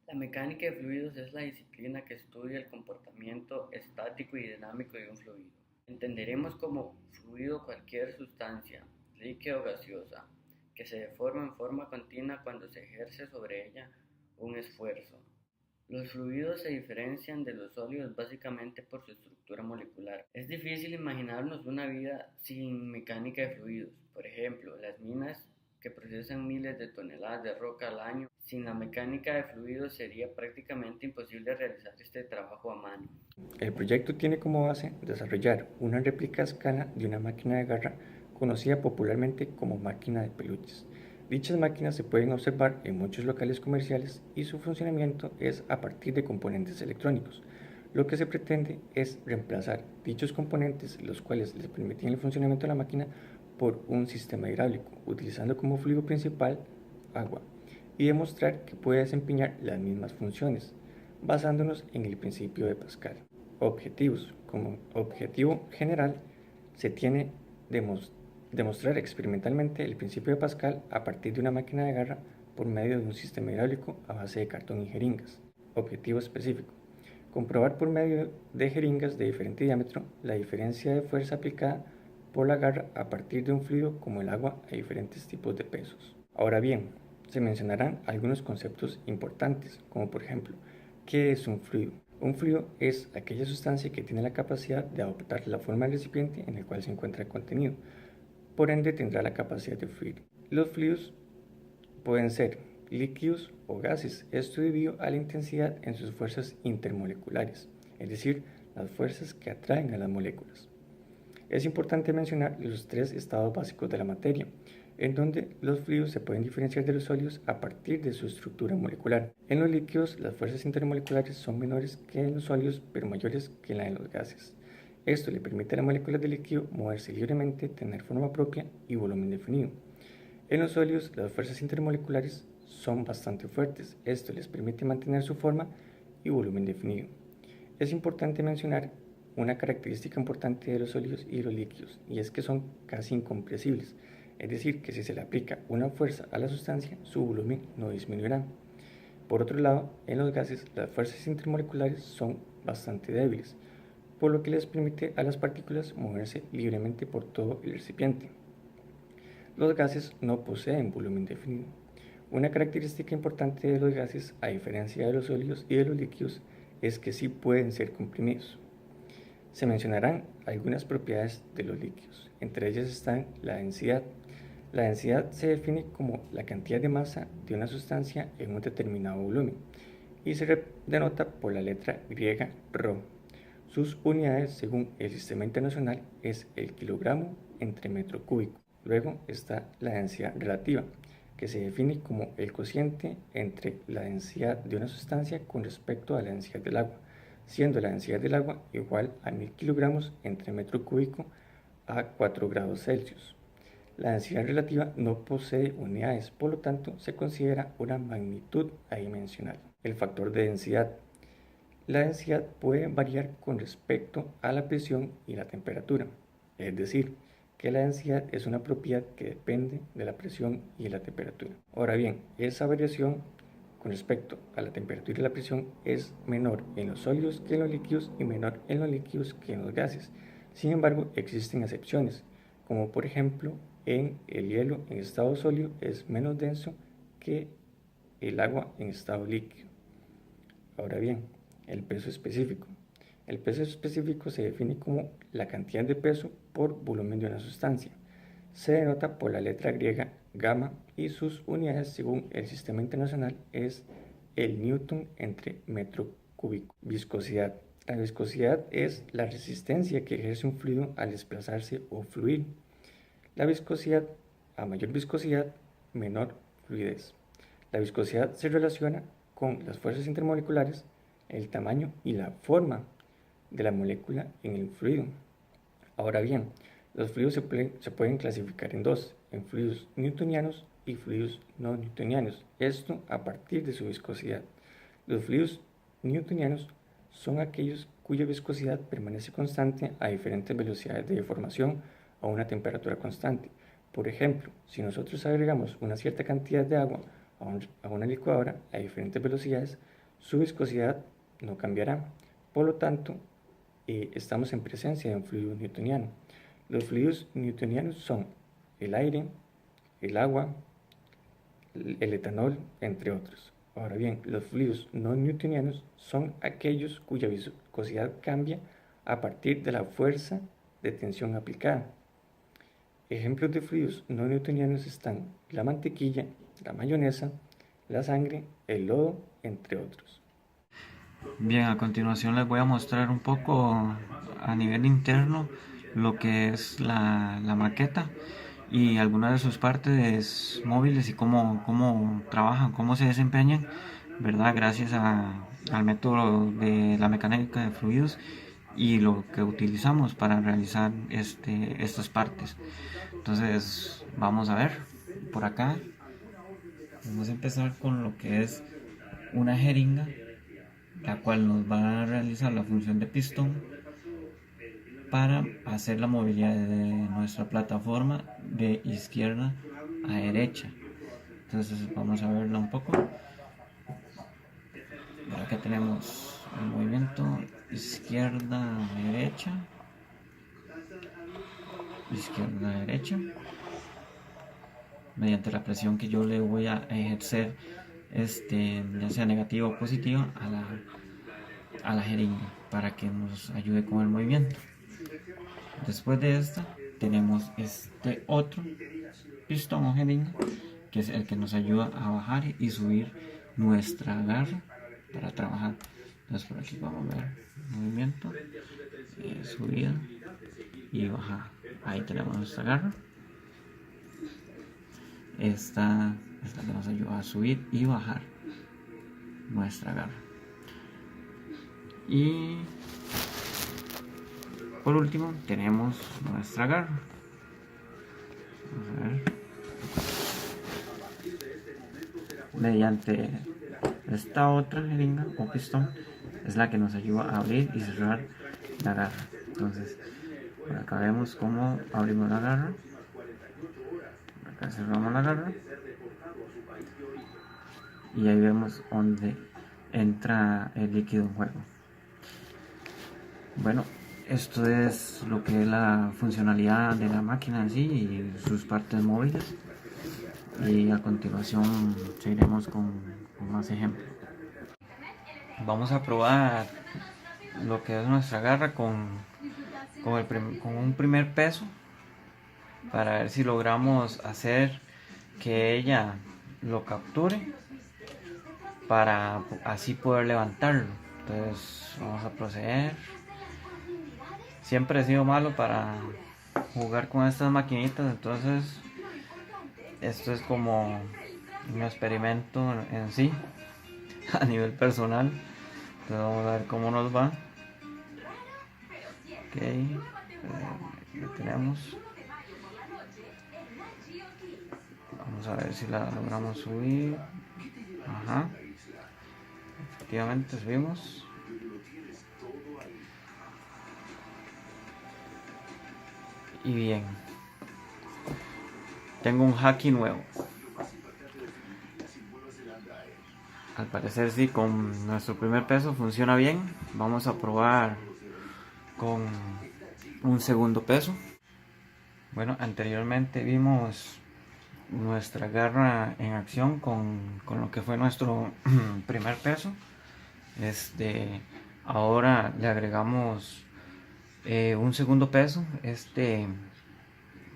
La mecánica de fluidos es la disciplina que estudia el comportamiento estático y dinámico de un fluido. Entenderemos como fluido cualquier sustancia, líquida o gaseosa, que se deforma en forma continua cuando se ejerce sobre ella un esfuerzo. Los fluidos se diferencian de los sólidos básicamente por su estructura molecular. Es difícil imaginarnos una vida sin mecánica de fluidos. Por ejemplo, las minas que procesan miles de toneladas de roca al año. Sin la mecánica de fluidos sería prácticamente imposible realizar este trabajo a mano. El proyecto tiene como base desarrollar una réplica a escala de una máquina de garra conocida popularmente como máquina de peluches. Dichas máquinas se pueden observar en muchos locales comerciales y su funcionamiento es a partir de componentes electrónicos. Lo que se pretende es reemplazar dichos componentes, los cuales les permitían el funcionamiento de la máquina, por un sistema hidráulico, utilizando como fluido principal agua, y demostrar que puede desempeñar las mismas funciones, basándonos en el principio de Pascal. Objetivos. Como objetivo general, se tiene demostrar experimentalmente el principio de Pascal a partir de una máquina de garra por medio de un sistema hidráulico a base de cartón y jeringas. Objetivo específico. Comprobar por medio de jeringas de diferente diámetro la diferencia de fuerza aplicada por la garra a partir de un fluido como el agua a diferentes tipos de pesos. Ahora bien, se mencionarán algunos conceptos importantes, como por ejemplo, ¿qué es un fluido? Un fluido es aquella sustancia que tiene la capacidad de adoptar la forma del recipiente en el cual se encuentra el contenido, por ende tendrá la capacidad de fluir. Los fluidos pueden ser líquidos o gases, esto debido a la intensidad en sus fuerzas intermoleculares, es decir, las fuerzas que atraen a las moléculas. Es importante mencionar los tres estados básicos de la materia, en donde los fluidos se pueden diferenciar de los sólidos a partir de su estructura molecular. En los líquidos, las fuerzas intermoleculares son menores que en los sólidos, pero mayores que en la de los gases. Esto le permite a las moléculas de líquido moverse libremente, tener forma propia y volumen definido. En los sólidos, las fuerzas intermoleculares son bastante fuertes. Esto les permite mantener su forma y volumen definido. Es importante mencionar una característica importante de los sólidos y los líquidos, y es que son casi incompresibles, es decir, que si se le aplica una fuerza a la sustancia, su volumen no disminuirá. Por otro lado, en los gases, las fuerzas intermoleculares son bastante débiles, por lo que les permite a las partículas moverse libremente por todo el recipiente. Los gases no poseen volumen definido. Una característica importante de los gases, a diferencia de los sólidos y de los líquidos, es que sí pueden ser comprimidos. Se mencionarán algunas propiedades de los líquidos, entre ellas están la densidad. La densidad se define como la cantidad de masa de una sustancia en un determinado volumen y se denota por la letra griega ρ. Sus unidades, según el Sistema Internacional, es el kilogramo entre metro cúbico. Luego está la densidad relativa, que se define como el cociente entre la densidad de una sustancia con respecto a la densidad del agua, siendo la densidad del agua igual a 1000 kilogramos entre metro cúbico a 4 grados Celsius. La densidad relativa no posee unidades, por lo tanto se considera una magnitud adimensional. El factor de densidad. La densidad puede variar con respecto a la presión y la temperatura, es decir, que la densidad es una propiedad que depende de la presión y de la temperatura. Ahora bien, esa variación con respecto a la temperatura y la presión es menor en los sólidos que en los líquidos y menor en los líquidos que en los gases. Sin embargo, existen excepciones, como por ejemplo en el hielo en estado sólido es menos denso que el agua en estado líquido. Ahora bien, el peso específico. El peso específico se define como la cantidad de peso por volumen de una sustancia. Se denota por la letra griega gamma y sus unidades según el Sistema Internacional es el newton entre metro cúbico. Viscosidad. La viscosidad es la resistencia que ejerce un fluido al desplazarse o fluir. La viscosidad, a mayor viscosidad, menor fluidez. La viscosidad se relaciona con las fuerzas intermoleculares, el tamaño y la forma de la molécula en el fluido. Ahora bien, los fluidos se pueden clasificar en dos, en fluidos newtonianos y fluidos no newtonianos, esto a partir de su viscosidad. Los fluidos newtonianos son aquellos cuya viscosidad permanece constante a diferentes velocidades de deformación a una temperatura constante. Por ejemplo, si nosotros agregamos una cierta cantidad de agua a una licuadora a diferentes velocidades, su viscosidad no cambiará. Por lo tanto, estamos en presencia de un fluido newtoniano. Los fluidos newtonianos son el aire, el agua, el etanol, entre otros. Ahora bien, los fluidos no newtonianos son aquellos cuya viscosidad cambia a partir de la fuerza de tensión aplicada. Ejemplos de fluidos no newtonianos están la mantequilla, la mayonesa, la sangre, el lodo, entre otros. Bien, a continuación les voy a mostrar un poco a nivel interno lo que es la maqueta y algunas de sus partes móviles y cómo trabajan, cómo se desempeñan, ¿verdad? Gracias al método de la mecánica de fluidos y lo que utilizamos para realizar estas partes. Entonces vamos a ver por acá. Vamos a empezar con lo que es una jeringa, la cual nos va a realizar la función de pistón para hacer la movilidad de nuestra plataforma de izquierda a derecha. Entonces vamos a verla un poco. Acá tenemos el movimiento izquierda a derecha, izquierda a derecha, mediante la presión que yo le voy a ejercer, ya sea negativa o positiva, a la jeringa para que nos ayude con el movimiento. Después de esta tenemos este otro pistón o jeringa, que es el que nos ayuda a bajar y subir nuestra garra para trabajar. Entonces por aquí vamos a ver movimiento, subida y bajada. Ahí tenemos nuestra garra. Esta es la que nos ayuda a subir y bajar nuestra garra. Y por último tenemos nuestra garra. Vamos a ver. Mediante esta otra jeringa o pistón es la que nos ayuda a abrir y cerrar la garra. Entonces por acá vemos cómo abrimos la garra, acá cerramos la garra y ahí vemos donde entra el líquido en juego. Bueno, esto es lo que es la funcionalidad de la máquina en sí y sus partes móviles, y a continuación seguiremos con más ejemplos. Vamos a probar lo que es nuestra garra con un primer peso para ver si logramos hacer que ella lo capture para así poder levantarlo. Entonces vamos a proceder. Siempre he sido malo para jugar con estas maquinitas, entonces esto es como un experimento en sí a nivel personal. Entonces vamos a ver cómo nos va. Ok, lo tenemos. Vamos a ver si la logramos subir. Ajá, efectivamente subimos. Y bien, tengo un haki nuevo. Al parecer sí, con nuestro primer peso funciona bien. Vamos a probar con un segundo peso. Bueno, anteriormente vimos nuestra garra en acción con lo que fue nuestro primer peso. Ahora le agregamos un segundo peso.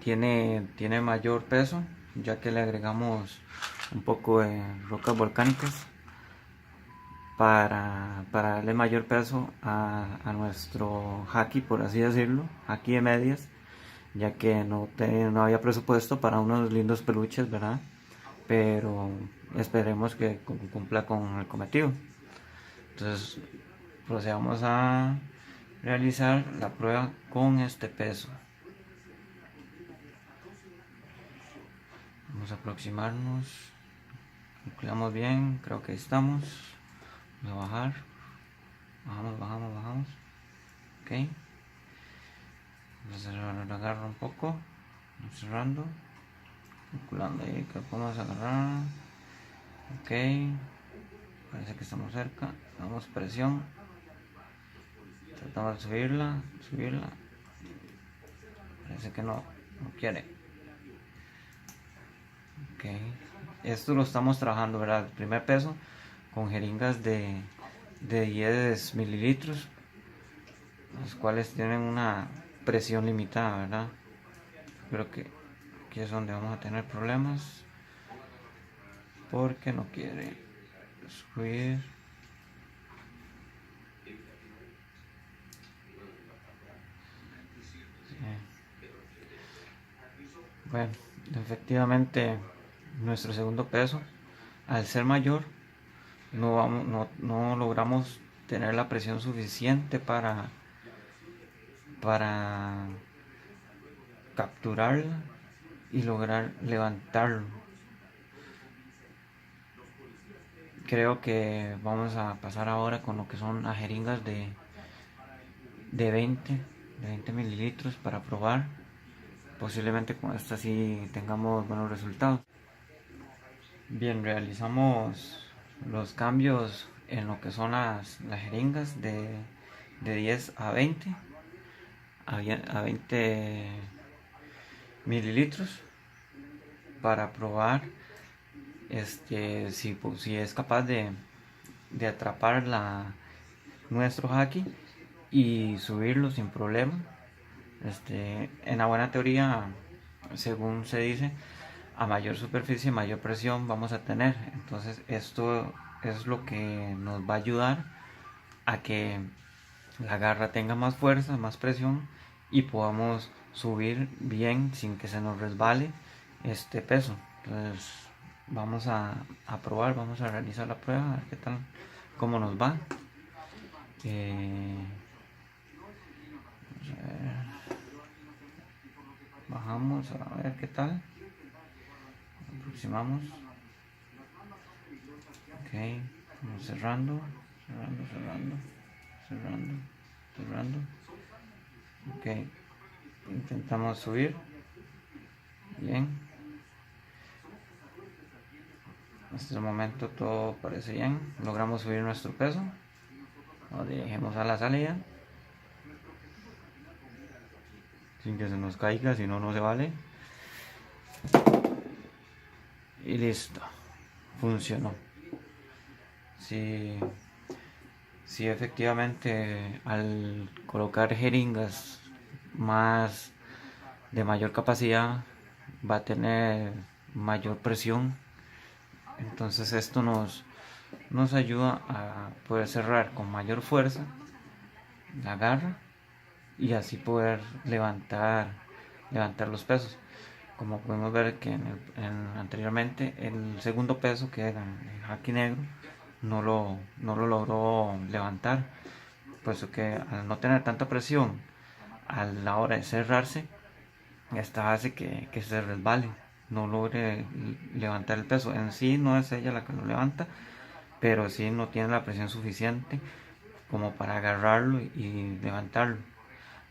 Tiene mayor peso, ya que le agregamos un poco de rocas volcánicas para darle mayor peso a nuestro haki, por así decirlo, haki de medias, ya que no había presupuesto para unos lindos peluches, ¿verdad? Pero esperemos que cumpla con el cometido. Entonces procedamos a realizar la prueba con este peso. Vamos a aproximarnos, calculamos bien, creo que ahí estamos. Vamos a bajar, bajamos. Ok, vamos a cerrar la garra un poco, cerrando, calculando ahí que podemos agarrar. Ok, Parece que estamos cerca. Damos presión. Tratamos de subirla. Parece que no quiere. Ok. Esto lo estamos trabajando, ¿verdad? El primer peso con jeringas de 10 mililitros, los cuales tienen una presión limitada, ¿verdad? Creo que aquí es donde vamos a tener problemas, porque no quiere subir. Bueno, efectivamente nuestro segundo peso, al ser mayor, no logramos tener la presión suficiente para capturarla y lograr levantarlo. Creo que vamos a pasar ahora con lo que son las jeringas de 20 mililitros para probar. Posiblemente con esta sí tengamos buenos resultados. Bien, realizamos los cambios en lo que son las jeringas de 10 a 20 mililitros para probar si es capaz de atrapar nuestro haki y subirlo sin problema. En la buena teoría, según se dice, a mayor superficie, mayor presión vamos a tener. Entonces esto es lo que nos va a ayudar a que la garra tenga más fuerza, más presión y podamos subir bien sin que se nos resbale este peso. Entonces vamos a probar, vamos a realizar la prueba, a ver qué tal, cómo nos va. Bajamos a ver qué tal, aproximamos. Ok, vamos cerrando. Ok, intentamos subir. Bien, hasta el momento todo parece bien. Logramos subir nuestro peso. Nos dirigimos a la salida sin que se nos caiga, si no, no se vale. Y listo, funcionó. Sí, efectivamente, al colocar jeringas de mayor capacidad, va a tener mayor presión. Entonces esto nos ayuda a poder cerrar con mayor fuerza la garra y así poder levantar los pesos. Como podemos ver que anteriormente el segundo peso, que era el haki negro, no lo logró levantar, puesto que al no tener tanta presión a la hora de cerrarse, esta hace que se resbale, no logre levantar el peso. En sí no es ella la que lo levanta, pero sí no tiene la presión suficiente como para agarrarlo y levantarlo.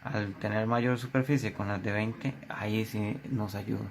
Al tener mayor superficie con las de 20, ahí sí nos ayuda.